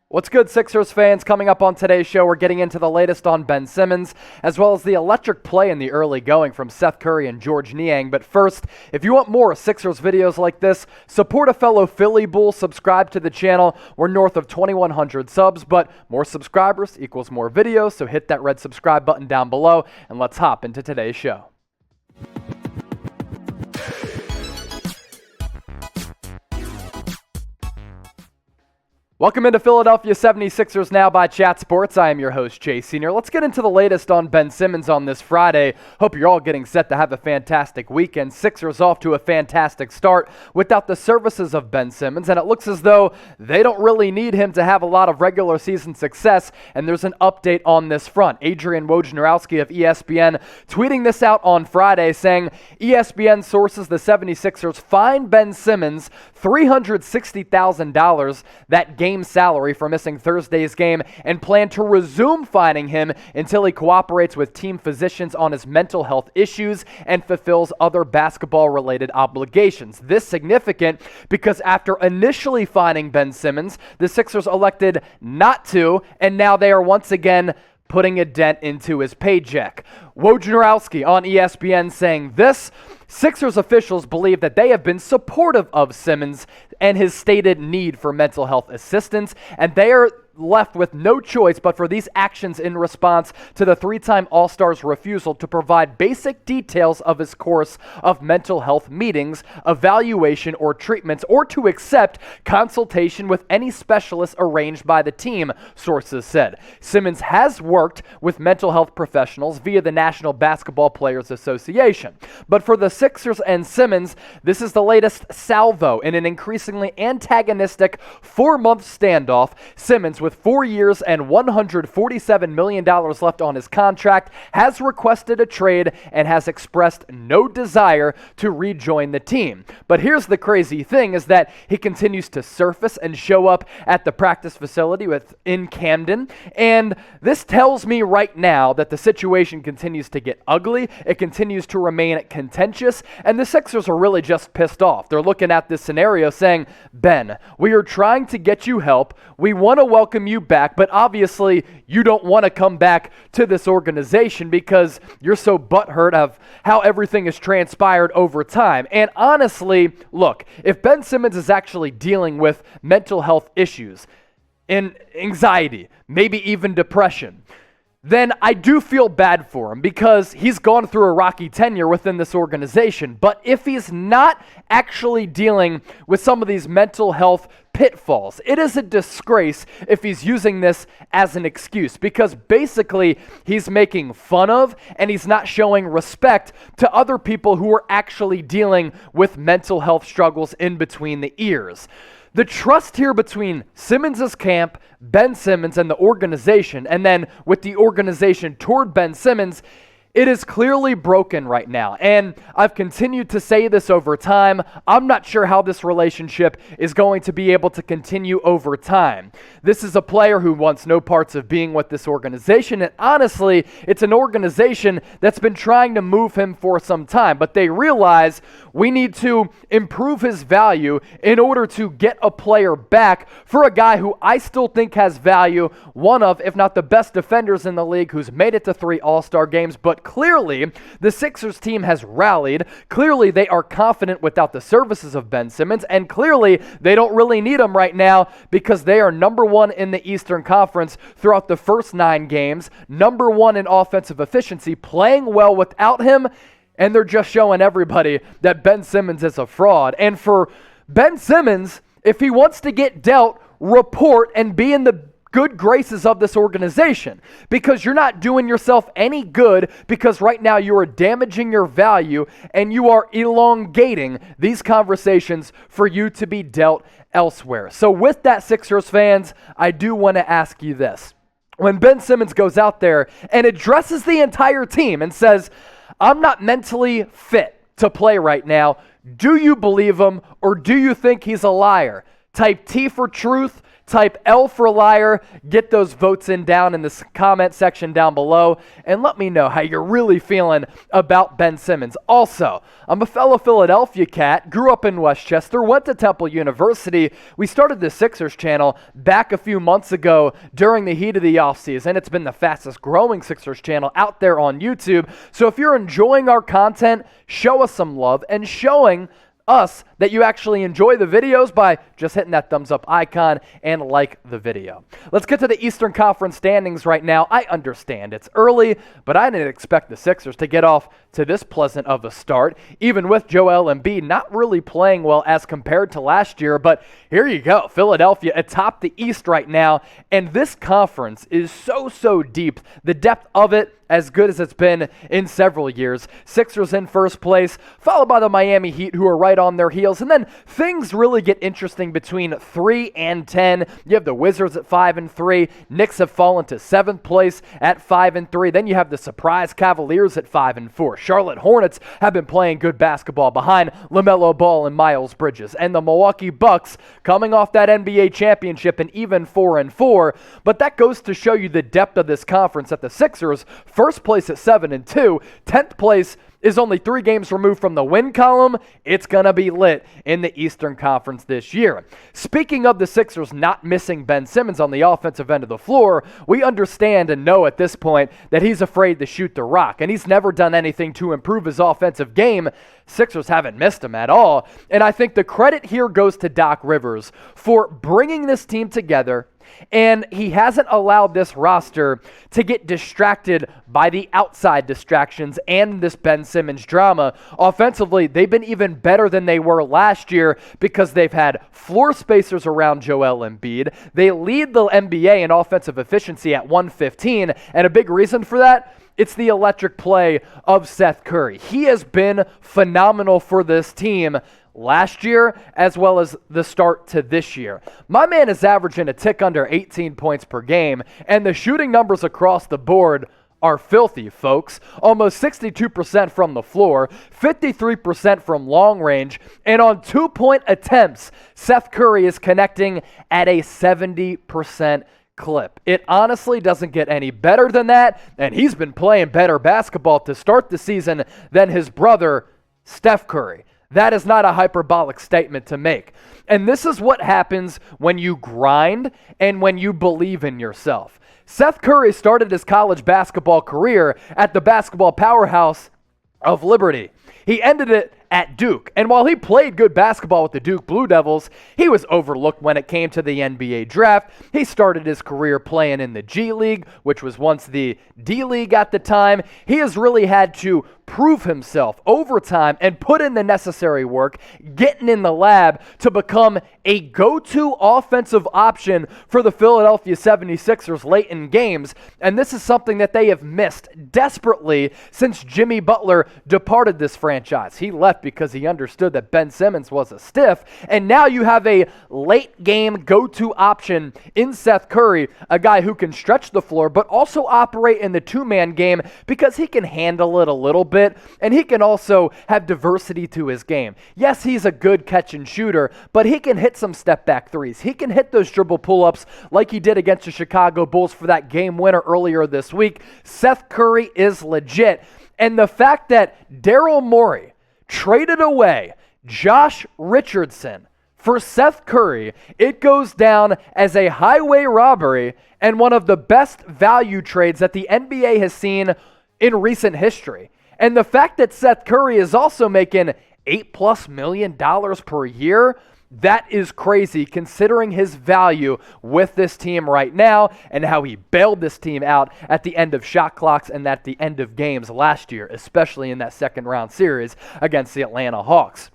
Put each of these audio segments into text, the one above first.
What's good, Sixers fans? Coming up on today's show, we're getting into the latest on Ben Simmons, as well as the electric play in the early going from Seth Curry and Georges Niang. But first, if you want more Sixers videos like this, support a fellow Philly Bull, subscribe to the channel. We're north of 2,100 subs, but more subscribers equals more videos, so hit that red subscribe button down below, and let's hop into today's show. Welcome into Philadelphia 76ers Now by Chat Sports. I am your host, Jay Sr. Let's get into the latest on Ben Simmons on this Friday. Hope you're all getting set to have a fantastic weekend. Sixers off to a fantastic start without the services of Ben Simmons, and it looks as though they don't really need him to have a lot of regular season success, and there's an update on this front. Adrian Wojnarsowki of ESPN tweeting this out on Friday saying, ESPN sources the 76ers fined Ben Simmons $360,000 that game salary for missing Thursday's game and plan to resume fining him until he cooperates with team physicians on his mental health issues and fulfills other basketball-related obligations. This significant because after initially fining Ben Simmons, the Sixers elected not to, and now they are once again putting a dent into his paycheck. Wojnarowski on ESPN saying this, Sixers officials believe that they have been supportive of Simmons and his stated need for mental health assistance, and they are left with no choice but for these actions in response to the three-time All-Star's refusal to provide basic details of his course of mental health meetings, evaluation, or treatments, or to accept consultation with any specialist arranged by the team, sources said. Simmons has worked with mental health professionals via the National Basketball Players Association. But for the Sixers and Simmons, this is the latest salvo in an increasingly antagonistic 4-month standoff. Simmons, with 4 years and $147 million left on his contract, has requested a trade and has expressed no desire to rejoin the team. But here's the crazy thing is that he continues to surface and show up at the practice facility in Camden, and this tells me right now that the situation continues to get ugly, it continues to remain contentious, and the Sixers are really just pissed off. They're looking at this scenario saying, Ben, we are trying to get you help, we want to welcome you back, but obviously you don't want to come back to this organization because you're so butthurt of how everything has transpired over time. And honestly, look, if Ben Simmons is actually dealing with mental health issues and anxiety, maybe even depression, then I do feel bad for him because he's gone through a rocky tenure within this organization. But if he's not actually dealing with some of these mental health pitfalls, it is a disgrace if he's using this as an excuse, because basically he's making fun of and he's not showing respect to other people who are actually dealing with mental health struggles in between the ears. The trust here between Simmons' camp, Ben Simmons, and the organization, and then with the organization toward Ben Simmons, it is clearly broken right now, and I've continued to say this over time. I'm not sure how this relationship is going to be able to continue over time. This is a player who wants no parts of being with this organization, and honestly, it's an organization that's been trying to move him for some time, but they realize we need to improve his value in order to get a player back for a guy who I still think has value, one of, if not the best defenders in the league, who's made it to 3 All-Star games, but clearly, the Sixers team has rallied. Clearly, they are confident without the services of Ben Simmons, and clearly, they don't really need him right now because they are number 1 in the Eastern Conference throughout the first 9 games, number 1 in offensive efficiency, playing well without him, and they're just showing everybody that Ben Simmons is a fraud. And for Ben Simmons, if he wants to get dealt, report and be in the good graces of this organization, because you're not doing yourself any good, because right now you are damaging your value and you are elongating these conversations for you to be dealt elsewhere. So with that, Sixers fans, I do want to ask you this. When Ben Simmons goes out there and addresses the entire team and says, I'm not mentally fit to play right now, do you believe him or do you think he's a liar? Type T for truth. Type L for liar. Get those votes down in the comment section down below and let me know how you're really feeling about Ben Simmons. Also, I'm a fellow Philadelphia cat, grew up in Westchester, went to Temple University. We started the Sixers channel back a few months ago during the heat of the offseason. It's been the fastest growing Sixers channel out there on YouTube. So if you're enjoying our content, show us some love and showing us that you actually enjoy the videos by just hitting that thumbs up icon and like the video. Let's get to the Eastern Conference standings right now. I understand it's early, but I didn't expect the Sixers to get off to this pleasant of a start, even with Joel Embiid not really playing well as compared to last year. But here you go, Philadelphia atop the East right now, and this conference is so deep. The depth of it as good as it's been in several years. Sixers in first place, followed by the Miami Heat, who are right on their heels. And then things really get interesting between 3 and 10. You have the Wizards at 5 and 3. Knicks have fallen to 7th place at 5 and 3. Then you have the surprise Cavaliers at 5 and 4. Charlotte Hornets have been playing good basketball behind LaMelo Ball and Miles Bridges. And the Milwaukee Bucks coming off that NBA championship and even 4 and 4. But that goes to show you the depth of this conference at the Sixers. First place at 7 and 2. 10th place is only 3 games removed from the win column. It's going to be lit in the Eastern Conference this year. Speaking of the Sixers not missing Ben Simmons on the offensive end of the floor, we understand and know at this point that he's afraid to shoot the rock, and he's never done anything to improve his offensive game. Sixers haven't missed him at all, and I think the credit here goes to Doc Rivers for bringing this team together, and he hasn't allowed this roster to get distracted by the outside distractions and this Ben Simmons drama. Offensively, they've been even better than they were last year because they've had floor spacers around Joel Embiid. They lead the NBA in offensive efficiency at 115, and a big reason for that, it's the electric play of Seth Curry. He has been phenomenal for this team last year as well as the start to this year. My man is averaging a tick under 18 points per game, and the shooting numbers across the board are filthy, folks. Almost 62% from the floor, 53% from long range, and on 2-point attempts, Seth Curry is connecting at a 70% clip. It honestly doesn't get any better than that, and he's been playing better basketball to start the season than his brother, Steph Curry. That is not a hyperbolic statement to make. And this is what happens when you grind and when you believe in yourself. Seth Curry started his college basketball career at the basketball powerhouse of Liberty. He ended it at Duke. And while he played good basketball with the Duke Blue Devils, he was overlooked when it came to the NBA draft. He started his career playing in the G League, which was once the D League at the time. He has really had to prove himself over time and put in the necessary work, getting in the lab to become a go-to offensive option for the Philadelphia 76ers late in games. And this is something that they have missed desperately since Jimmy Butler departed this franchise. He left because he understood that Ben Simmons was a stiff, and now you have a late game go-to option in Seth Curry, a guy who can stretch the floor but also operate in the two-man game because he can handle it a little bit, and he can also have diversity to his game. Yes, he's a good catch and shooter, but he can hit some step back threes. He can hit those dribble pull-ups like he did against the Chicago Bulls for that game winner earlier this week. Seth Curry is legit, and the fact that Daryl Morey traded away Josh Richardson for Seth Curry, it goes down as a highway robbery and one of the best value trades that the NBA has seen in recent history. And the fact that Seth Curry is also making $8+ million per year, that is crazy considering his value with this team right now and how he bailed this team out at the end of shot clocks and at the end of games last year, especially in that second round series against the Atlanta Hawks.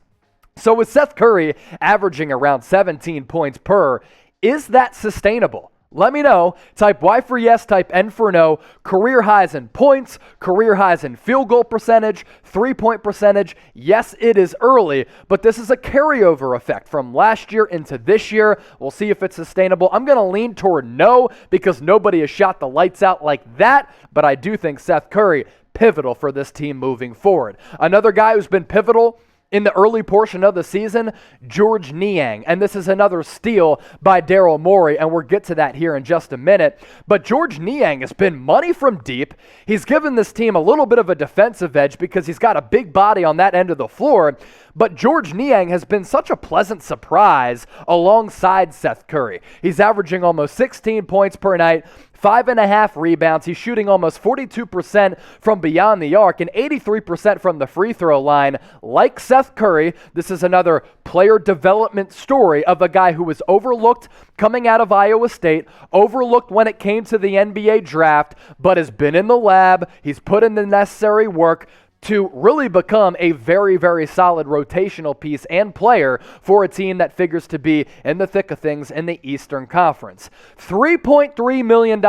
So with Seth Curry averaging around 17 points per, is that sustainable? Let me know. Type Y for yes, type N for no. Career highs in points, career highs in field goal percentage, 3-point percentage. Yes, it is early, but this is a carryover effect from last year into this year. We'll see if it's sustainable. I'm going to lean toward no because nobody has shot the lights out like that, but I do think Seth Curry, pivotal for this team moving forward. Another guy who's been pivotal in the early portion of the season, Georges Niang. And this is another steal by Daryl Morey, and we'll get to that here in just a minute. But Georges Niang has been money from deep. He's given this team a little bit of a defensive edge because he's got a big body on that end of the floor. But Georges Niang has been such a pleasant surprise alongside Seth Curry. He's averaging almost 16 points per night, 5.5 rebounds. He's shooting almost 42% from beyond the arc and 83% from the free throw line. Like Seth Curry, this is another player development story of a guy who was overlooked coming out of Iowa State, overlooked when it came to the NBA draft, but has been in the lab. He's put in the necessary work to really become a very, very solid rotational piece and player for a team that figures to be in the thick of things in the Eastern Conference. $3.3 million.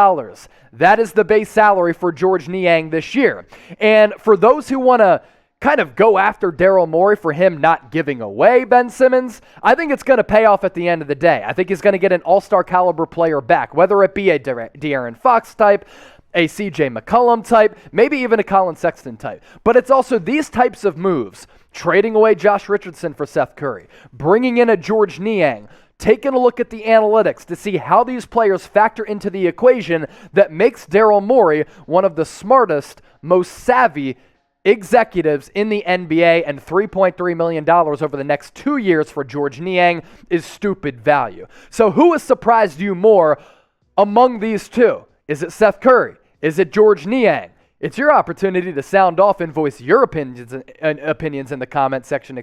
That is the base salary for Georges Niang this year. And for those who want to kind of go after Daryl Morey for him not giving away Ben Simmons, I think it's going to pay off at the end of the day. I think he's going to get an all-star caliber player back, whether it be a De'Aaron Fox type, a CJ McCollum type, maybe even a Colin Sexton type. But it's also these types of moves, trading away Josh Richardson for Seth Curry, bringing in a Georges Niang, taking a look at the analytics to see how these players factor into the equation that makes Daryl Morey one of the smartest, most savvy executives in the NBA, and $3.3 million over the next 2 years for Georges Niang is stupid value. So who has surprised you more among these two? Is it Seth Curry? Is it Georges Niang? It's your opportunity to sound off and voice your opinions in the comment section,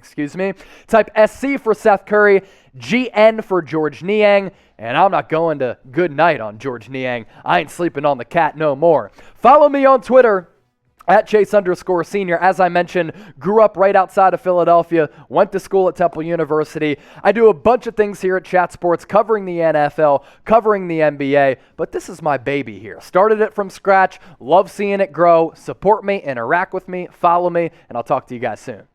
Type SC for Seth Curry, GN for Georges Niang, and I'm not going to good night on Georges Niang. I ain't sleeping on the cat no more. Follow me on Twitter at Chase_Senior. As I mentioned, grew up right outside of Philadelphia, went to school at Temple University. I do a bunch of things here at Chat Sports, covering the NFL, covering the NBA, but this is my baby here. Started it from scratch, love seeing it grow. Support me, interact with me, follow me, and I'll talk to you guys soon.